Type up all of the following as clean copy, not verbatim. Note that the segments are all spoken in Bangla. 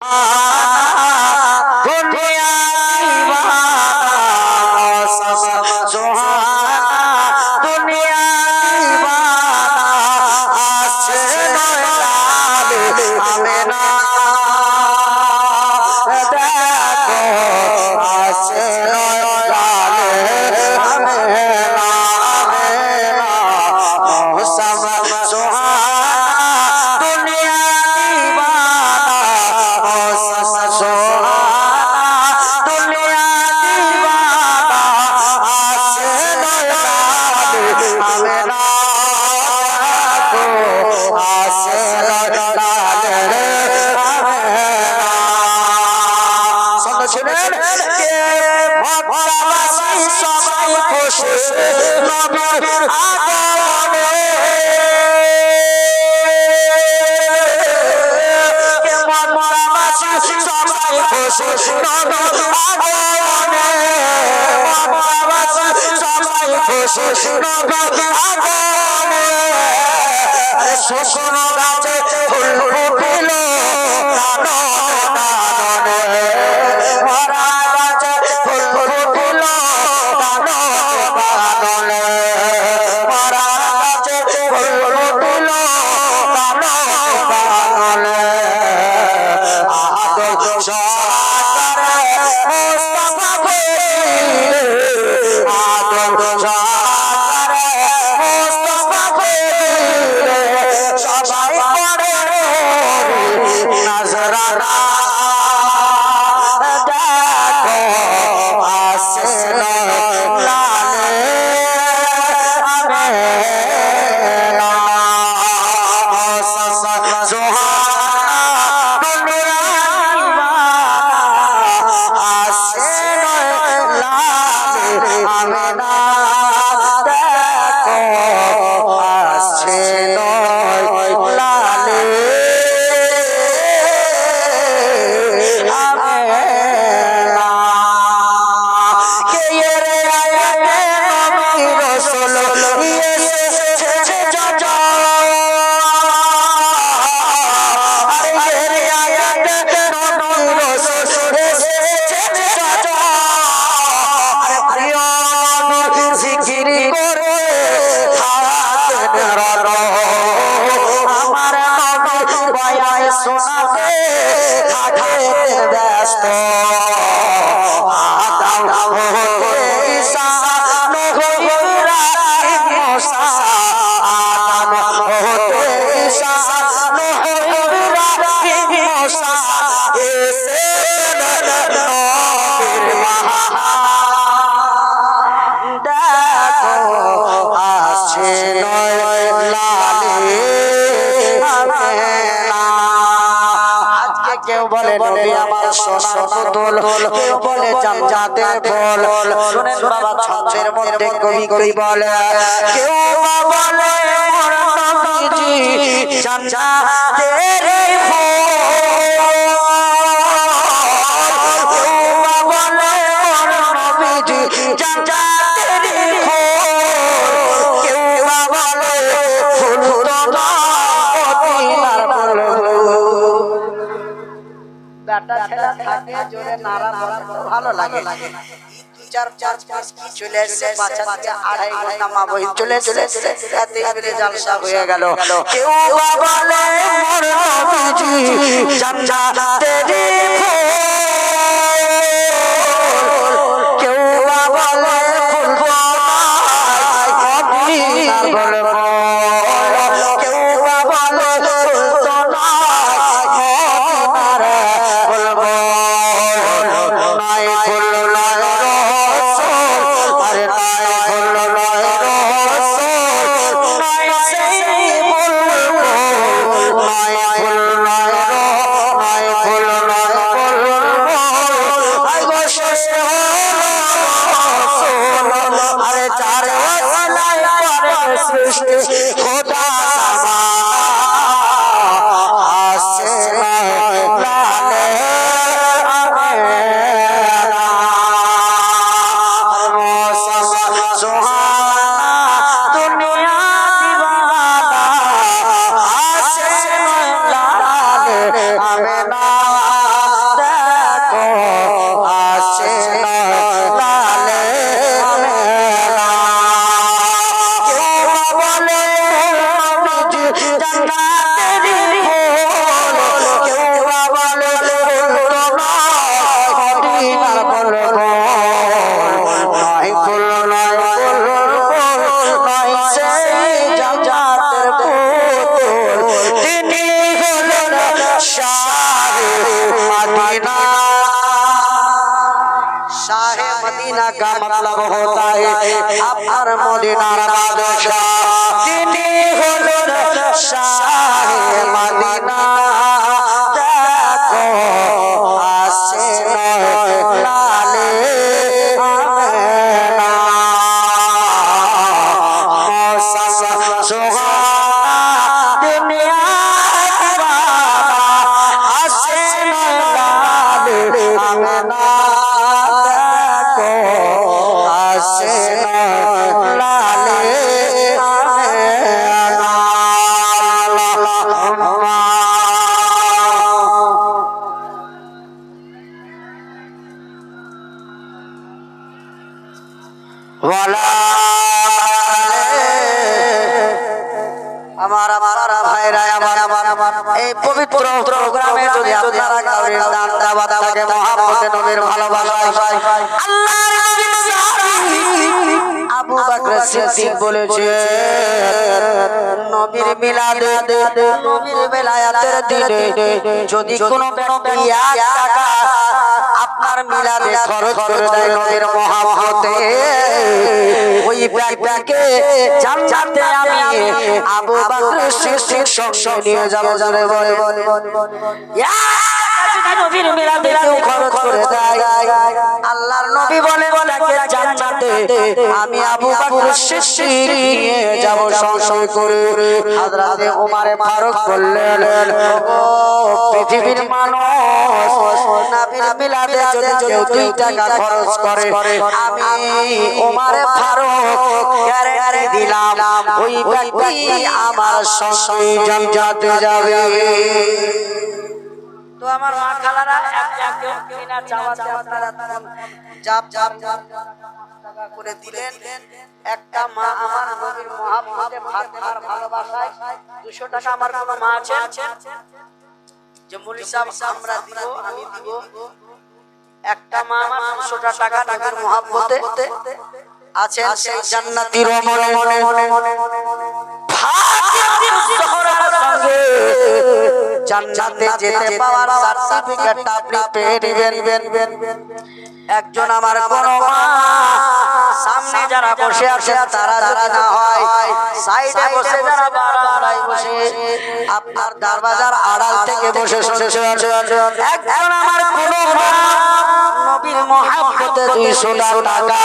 दुनिया दुनिया आमेना শোষণ গাছে ফুল ফুটিল মরা গাছে ফুল ফুটিল মরা গাছে ফুল ফুটিল কবি বলে কেউ বলে ভালো লাগে চলে এসে আড়াই ঘন্টা মা বই চলে জালসা হয়ে গেল কেউ বলে কেউ বলে ফুল मदीना का मतलब होता है আপনার মদিনার বাদশা তিনি হলেন শাহে মদিনা দেখো আসে লালে আমেনা মৌসা সোহা দুনিয়া আসে লালে আমেনা এই পবিত্র প্রোগ্রামে যদি আপনারা কাউরে দান দাওয়াত থাকে মহব্বতে নবীর ভালোবাসায় আল্লাহর নবীর সাহাবী আবু বকর সিদ্দিক বলেছে নবীর মিলাদে নবীর বেলায়াতের দিনে যদি কোনো ব্যক্তি 1 টাকা আপনার মিলাদে খরচ করে দেয় নবীর মহব্বতে ওই ব্যক্তিকে জান্নাতে আমি আবু বকর সিদ্দিক সঙ্গে নিয়ে যাব জোরে বলে নবীর মিলাদে কেউ খরচ করে দেয় আল্লাহর নবী বলে তাকে জান্নাতে আমি আবু বকর সিদ্দিক নিয়ে যাব সঙ্গে করে হযরতে ওমর ফারুক বললেন ও পৃথিবীর মানুষ নবীর মিলাদে যদি কেউ 2 টাকা খরচ করে আমি ওমর ফারুক গ্যারান্টি দিলাম ওই ব্যক্তি আমার সঙ্গে জান্নাতে যাবে তো আমার মা খালারা একজন কিনা চাওয়াতে আপনারা জাপ টাকা করে দিলেন একটা মা আমার নবীর মহব্বতে ফাতেমার ভালোবাসায় 200 টাকা আমার কোন মা আছে যে মুলি সাহেব আমরা দিব আমি দিব একটা মা আমার 200 টাকা নবীর মহব্বতে আছেন সেই জান্নাতি রমণে ফাতিমা জোহরার সঙ্গে জান্নাতে যেতে পাওয়ার সার্টিফিকেট আপনি পেয়ে নেবেন একজন আমার কোন মা সামনে যারা বসে আছেন তারা যদি না হয় সাইডে বসে যারা বারান্দায় বসে আপনার দরজার আড়াল থেকে বসে শুনছেন একজন আমার কোন মা নবীর মহব্বতে 200 টাকা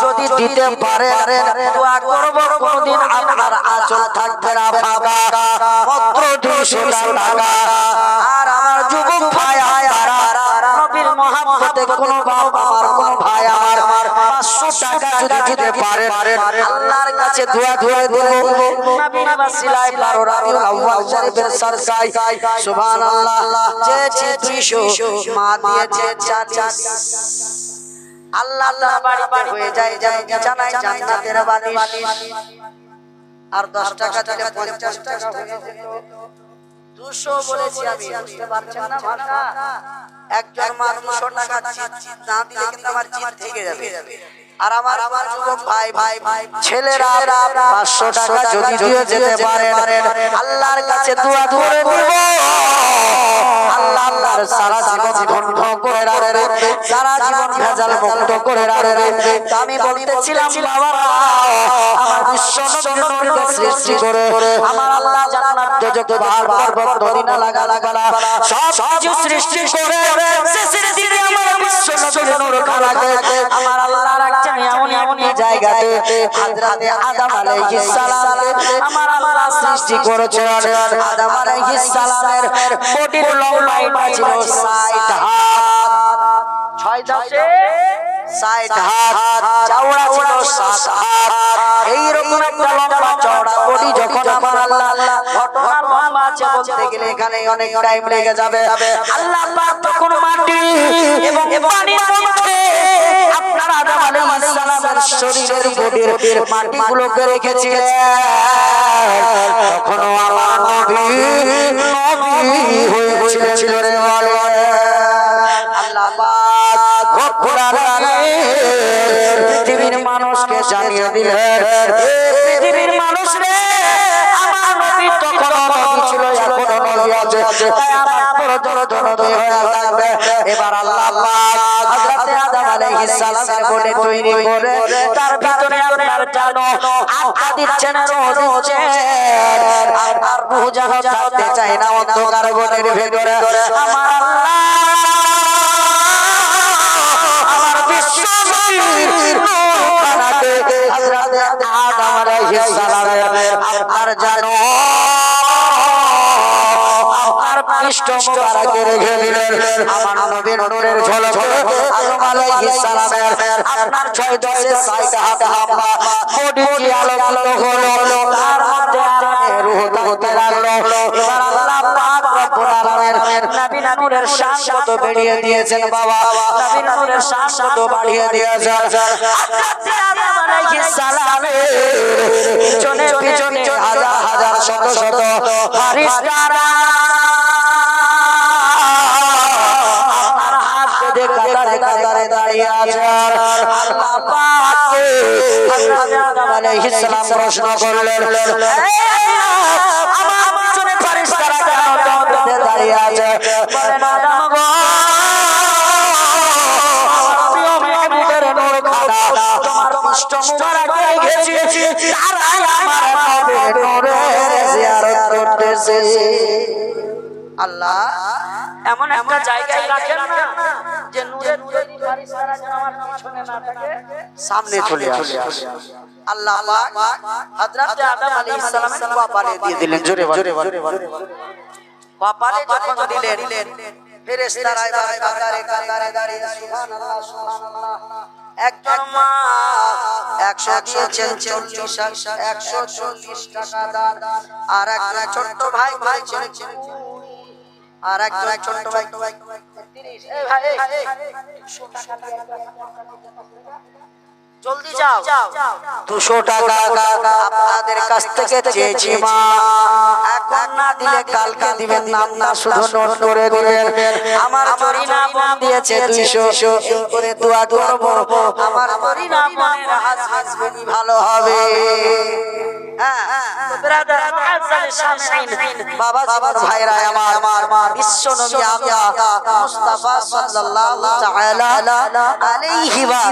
যদি দিতে পারেন দোয়া করব কোনদিন আপনার আঁচল থাকবে না ফাঁকা মাত্র 200 টাকা আর আমার যুবক ভাই নবীর মহব্বতে কোন বাপ আমার কোন ভাই আমার 500 টাকা যদি দিতে পারেন আল্লাহর কাছে দোয়া করে দেব নবীর ওসিলায় 12 রাবিউল আউয়াল শরীফের সরকায় সুবহানাল্লাহ চেয়েছে 200 মা দিয়েছে 40 আল্লাহ বাড়ি হয়ে যায় জানাই জান্নাতের বালিশ আর 10 টাকা দিলে 50 টাকা হয়ে যেত 200 বলেছি আমি বুঝতে পারছেন না ভাষা একজন মা 200 টাকা জিত না দিলে কিন্তু আমার জিত থেকে যাবে আর আমার যুবক ভাই ছেলেরা 500 টাকা যদি দিয়ে যেতে পারেন আল্লাহর কাছে দোয়া করে দেব আল্লাহর সারা জীবন বন্ধ করে রাখবে সারা জীবন ভেজাল মুক্ত করে রাখবে আমি বলতেছিলাম বাবা আমার বিশ্ব নবীর সৃষ্টি করে আমার আল্লাহ জান্নাত দোজখ পাহাড় পর্বত মদিনা লাগা সব কিছু সৃষ্টি করে শেষের দিনে আমার বিশ্ব নবীর নূর খালাকে আমার আল্লাহ রাখছেন এমন জায়গাতে হযরতে আদম আলাইহিস সালাম আমার আল্লাহ সৃষ্টি করেছেন আদম আলাইহিস সালামের বডির লম্বাইটা ছিল 60 হাত 6 দশে 60 হাত চওড়া ছিল 7 হাত এই রকম একটা লম্বা চওড়া বডি যখন আমার আল্লাহ ঘটনার লম্বা আছে বলতে গেলে এখানে অনেক টাইম লেগে যাবে আল্লাহ পাক তখন মাটি এবং পানির মধ্যে আপনার আদম আলাইহিস সালামের শরীরের বডির মাটিগুলোকে রেখেছিলেন তখন আমার নবী হয়েছিল রে বলে আল্লাহ পাক পৃথিবীর মানুষকে জানিয়ে দিলেন পৃথিবীর মানুষ রে আমার নবী তখন নবী ছিল এখনো নবী আছে তাই আমার বড় হয়ে থাকবে এবার আল্লাহ পাক হযরত আদম আলাইহিস আলাইহিস সালামের বলে তৈরি করে তার ভিতরে আপনার জানো আত্মা দিচ্ছেন রোজ আর রূহ জানো থাকতে চায় না অন্ধকার বনের ভিতরে আমার আল্লাহ আমার বিশ্বনবীর নূরখানাতে হযরত আদম আলাইহিস সালামের আপনার জানো আপনার পৃষ্ঠ মুবারকে রেখে দিলেন আমার নবীর নূরের ঝলক আদম আলাইহিস সালামের আপনার 6-10 হাত লম্বা বডি কি আলোকিত হলো তার মধ্যে আরামে রূহ হতে লাগলো এবার আল্লাহ পাক রব্বুল আলামিন নবীর নূরের শান কত বাড়িয়ে দিয়েছেন বাবা নবীর নূরের শান কত বাড়িয়ে দিয়েছেন হযরত আদম আলাইহিস সালামের পিছনে পিছনে হাজার হাজার শত শত ফেরেশতারা কাতারে দাঁড়িয়ে আছেন আল্লাহ পাক হযরত আদম আলাইহিস সালাম প্রশ্ন করলেন আমার পিছনে ফেরেশতারা কেন দাঁড়িয়ে আছে বলেন আদম গো প্রিয় মেহবুবের নূর খানা তোমার পৃষ্ঠ মুবারকে রেখেছি তারাই আমার নবীর নূরের জিয়ারত করতেছে আল্লাহ এমন একটা জায়গায় রাখেন না যে নূরে নূরে ফেরেশতারা যেন আমার পিছনে না থাকে সামনে চলে আসে আল্লাহ পাক হযরত আদম আলাইহিস সালামের কপালে দিয়ে দিলেন জোরে জোরে কপালে যখন দিলেন ফেরেশতারা এবার কাতারে কাতারে দাঁড়িয়ে সুবহানাল্লাহ সুবহানাল্লাহ একজন মা 100 দিয়েছেন 140 টাকা দান আর একটা ছোট ভাই ভাইছেন আর একজন ছোট ভাই 30 এই ভাই 100 টাকা জলদি যাও 200 টাকা আপনাদের কাছ থেকে চেয়েছি মা এখন না দিলে কালকে দিবেন নাম না শুধু নোট করে দিবেন আমার জরিনা বোন দিয়েছে 200 এই করে দোয়া করব আমার জরিনা বোনের হাজবেন্ড ভালো হবে হ্যাঁ তো ব্রাদার মুআজ্জাল শামিঈন বাবা জীবন ভাইরা আমার বিশ্ব নবী আমরা মুস্তাফা সাল্লাল্লাহু তাআলা আলাইহি ওয়া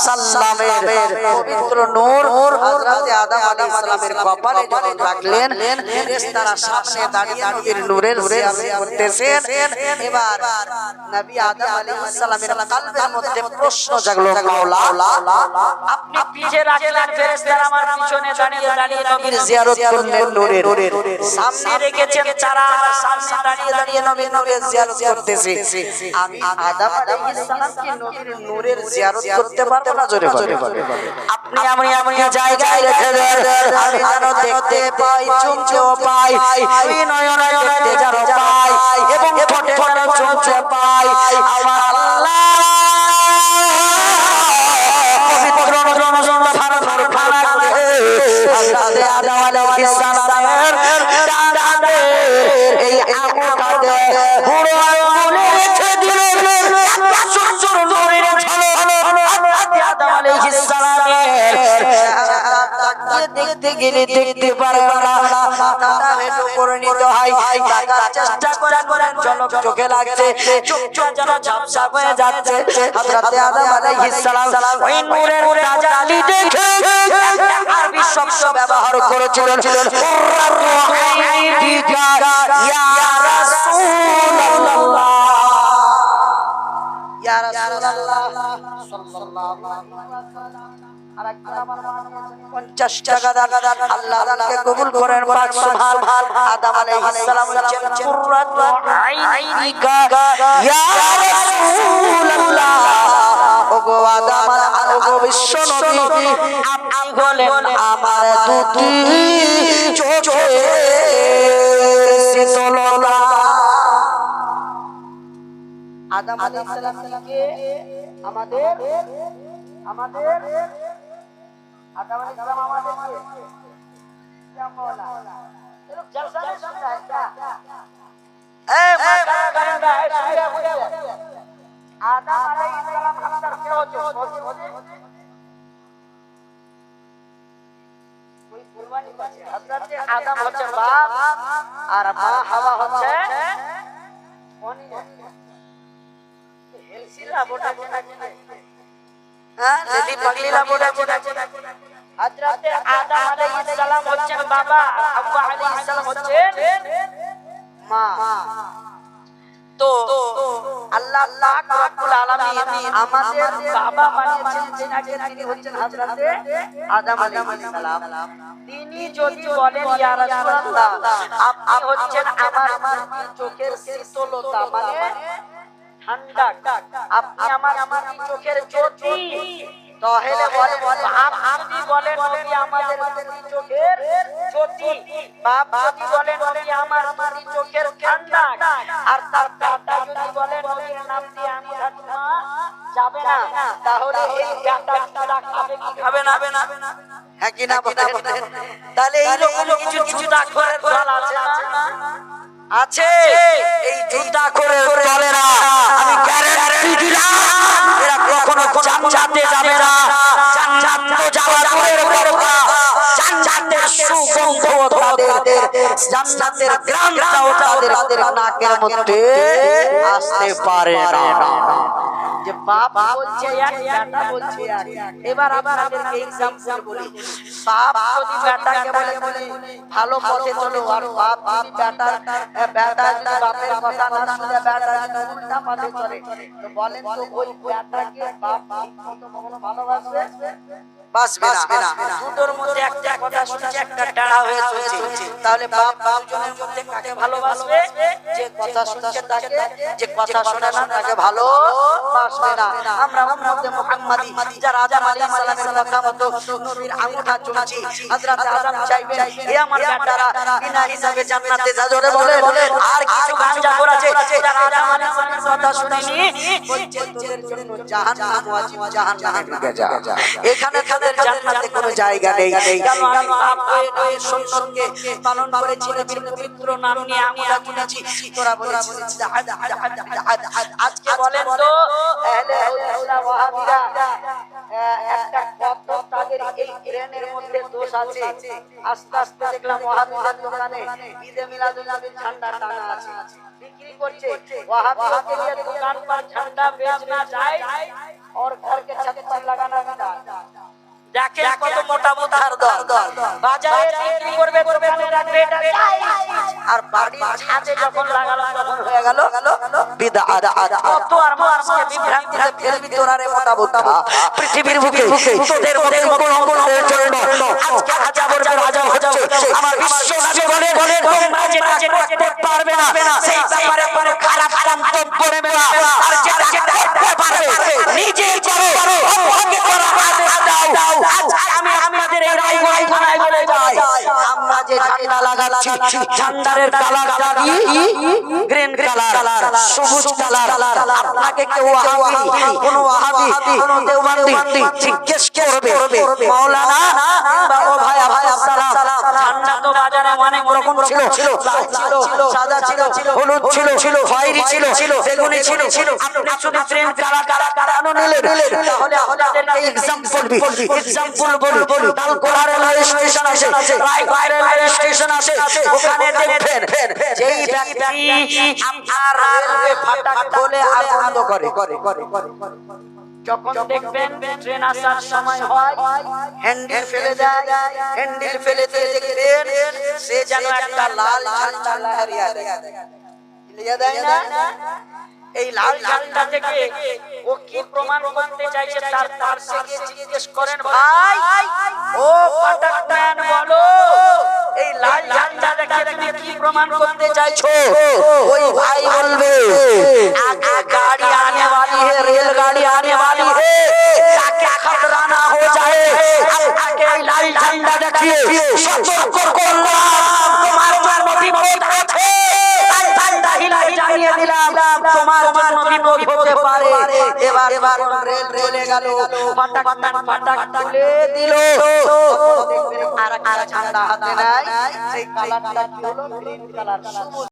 সাল্লামের পবিত্র নূর হযরত আদম আলাইহিস সালামের কপালে যখন রাখলেন ফেরেশতারা সামনে দাঁড়িয়ে নবীর নূরের জিয়ারত করতেছেন এবার নবী আদম আলাইহিস সালামের কলবের মধ্যে প্রশ্ন জাগলো মাওলা আপনি পিছে রাখলেন ফেরেশতারা আমার পিছনে দাঁড়িয়ে দাঁড়িয়ে নবীর জিয়ারত করলেন নূরের সামনে রেখেছেন চারা সামনে দাঁড়িয়ে দাঁড়িয়ে নবীর নূরের জিয়ারত করতেছে আমি আদম আলাইহিস সালামকে নবীর নূরের জিয়ারত করতে পারবো না জোরে বলে আপনি আমি জায়গায় রেখে দেন আমি যেন দেখতে পাই চুমচো পাই ওই নয়নে দেখতে যেন পাই এবং ঠোঁটে যেন চুমচো পাই আমার আল্লাহ পবিত্র নূর খানা করে হযরত আদম আলাইহিস সালামের ডানে এই আঙ্গুলটাতে পুরো আঙ্গুলে রেখে দিলেন সুন্দর নূরের ঝলক হযরত আদম আলাইহিস সালামের দেখতে গেলে দেখতে পারে না মাথাটা হেঁটু করে নিতে হয় দেখার চেষ্টা করেন ঝলক চোখে লাগছে চোখ যেন ঝাপসা হয়ে যাচ্ছে হযরত আদম আলাইহিস সালাম ওই নূরের তাজালি দেখে আরবি শব্দ ব্যবহার করেছিলেন কুররাতু আইনিকা ইয়া রাসূলুল্লাহ ইয়া রাসূলুল্লাহ সাল্লাল্লাহু আলাইহি ওয়াসাল্লাম আর একজন আমার মা 50 টাকা দান আল্লাহ তাআলাকে কবুল করেন পাক সুবহান আদম আলাইহিস সালাম বলেন কুররাতু আইনিকা ইয়া রাসূলুল্লাহ ওগো আদম ওগো বিশ্ব নবী আপনি হলেন আমার দুটি চোখের শীতলতা আদম আলাইহিস সালাম থেকে আমাদের আদম আলাইহিস সালাম আমাদের क्या मौला ये लोग जलसा नहीं सुन रहा है क्या ए मैं करेगा है आदम अलैहिस सलाम अंदर क्या हो जो कोई কুরবানি করছে হযরত আদম হচ্ছে বাপ আর মা হাওয়া হচ্ছে কোনি হেলসিলা বটা কেনা হ্যাঁ লেডি পাগলিলা বলেছে হযরত আদম আলাইহিস সালাম হচ্ছেন বাবা, হাওয়া আলাইহিস সালাম হচ্ছেন মা। তো আল্লাহ পাক রব্বুল আলামিন আমাদের বাবা বানিয়েছেন যিনাকে, তিনি হচ্ছেন হযরত আদম আলাইহিস সালাম। তিনি যদি বলেন ইয়া রাসূলুল্লাহ আপনি হচ্ছেন আমার চোখের শীতলতা মানে ঠান্ডা, আপনি আমার চোখের জ্যোতি, তাহলে বলেন আপনি বলেন নবী আমাদের চোখের জ্যোতি, বাপ যদি বলেন নবী আমার চোখের ঠান্ডা, আর তার দাদা যদি বলেন নবীর নাম দিয়ে আমি ধাতুমা যাবে না, তাহলে এই গাটা খাবে কি খাবে না? হ্যাঁ কি না বলেন? তাহলে এই রকম কিছু জুতা করে দল আছে না? আছে। এই জুতা করে চলে না, আমি গ্যারান্টি দিলাম এরা কখনো জান্নাতে যাবে না। জান্নাত তো যাওয়া দূরের কথা, জান্নাতের সুগন্ধ তাদের, জান্নাতের ঘ্রাণটাও তাদের নাকের মধ্যে আসতে পারে না। যে বাপ বলছে এক, বেটা বলছে এক। এবার আপনাদেরকে एग्जांपल বলি, বাপ যদি বেটাকে বলে ভালো পথে চলো, আর বাপ যদি বেটা যদি বাপের কথা না শুনে বেটা যদি উল্টা পথে চলে, তো বলেন তো ওই বেটাকে বাপ ঠিকমতো কখনো ভালোবাসবে? বাসবে না। দুটোর মধ্যে একটা কথা শুনছে, একটা টাড়া হয়ে চলছে, তাহলে বাপ দুজনের মধ্যে কাকে ভালোবাসবে? যে কথা শুনছে তাকে, যে কথা শুনে না তাকে ভালোবাসবে না। আমরা উম্মতে মুহাম্মাদি যারা আদম আলাইহিস সালামের কথা মতো নবীর আঙ্গুঠা চুমছি, হযরত আদম চাইবেন হে আমার বেটারা বিনা হিসাবে জান্নাতে যা, জোরে বলে। আর কিছু গাঞ্জা করেছে যারা আদম আলাইহিস সালামের কথা শুনেনি, বলছে তোদের জন্য জাহান্নাম ওয়াজিব, জাহান্নামে ঢুকে যা। এখানে তাদের জান্নাতে কোনো জায়গা নেই। কেন আমি বাপ হয়ে সঙ্গে পালন করেছি, নবীর পবিত্র নাম নিয়ে আঙ্গুঠা চুমছি, তোরা বলেছিস আজকে বলেন তো আহলে হাদিস ওয়াহাবিরা একটা কত তাদের এই ট্রেনের মধ্যে দোষ আছে। আস্তে আস্তে দেখলাম ওয়াহাবিদের দোকানে ঈদে মিলাদুন নবীর ঝান্ডা টানা আছে, বিক্রি করছে। ওয়াহাবিयों के लिए दुकान पर झंडा बेचना जायज और घर के छत पर लगाना बिदात। দেখেন কত মোটা মোটার দল, বাজারে বিক্রি করবে দোকানে রাখবে এটা জায়েজ, আর বাড়ির ছাদে যখন লাগালো তখন হয়ে গেল বিদআত। কত আর মানুষকে বিভ্রান্তিতে ফেলবি তোরা রে মোটা মোটা পৃথিবীর বুকে তোদের মধ্যে মঙ্গলের জন্য আজকে আজাবর রাজা হচ্ছে। আমার বিশ্ব নবী বলেন তোমরা যেটা করতে পারবে না সেই ব্যাপারে কোনো খারাপ মন্তব্য নেবে না, আর যেটা করতে পারবে নিজে করো, অপরকে করার আদেশ দাও। আমি আপনাদের এই রায়গঞ্জ থানায় বলে যাই, আমরা যে ঝান্ডা লাগাচ্ছি ঝান্ডারের কালারটা কি? গ্রিন কালার, সবুজ কালার। আপনাকে কেউ ওয়াহাবি, কোন ওয়াহাবি, কোন দেওবন্দি জিজ্ঞেস করবে মাওলানা বা ও ভাই আব্দুস সালাম ঝান্ডা তো বাজারে অনেক রকম ছিল, লাল ছিল, সাদা ছিল, হলুদ ছিল, খয়েরি ছিল, বেগুনি ছিল, আপনি শুধু গ্রিন কালার কেন নিলেন? তাহলে আপনাদেরকে এক্সাম্পল বলি। তালকোলা রেলওয়ে স্টেশন আছে, রায়গঞ্জ রেলওয়ে স্টেশন আছে, ওখানে দেখবেন যেই ব্যক্তি আপনার রেলওয়ে ফাটক খুলে আর বন্ধ করে, যখন দেখবেন ট্রেন আসার সময় হয় হ্যান্ডেল ফেলে দেয়, হ্যান্ডেল ফেলে দিয়ে দেখবেন সে যেন একটা লাল ঝান্ডা লহরিয়া দেয় না। এই লাল ঝান্ডা থেকে ও কি প্রমাণ করতে চাইছে? তার পাশে গিয়ে জিজ্ঞেস করেন, ভাই ও ফাটাকম্যান বলো এই লাল ঝান্ডা দেখে তুমি কি প্রমাণ করতে চাইছো? ওই ভাই বলবে আগে গাড়ি आने वाली है, रेलगाड़ी आने वाली है, ताकि खतरा ना हो जाए। আগে লাল ঝান্ডা দেখিয়ে সতর্ক করলাম তোমার জন্য বিপদ আছে, ঝান্ডা হিলাই জানিয়ে দিলাম তোমার জন্য বিপদ হতে পারে। এবার রেল চলে গেল, ফাটাকম্যান ফাটাক তুলে দিল, আর একটা ঝান্ডা হাতে নাই, সেই কালারটা কি হলো? Green colour.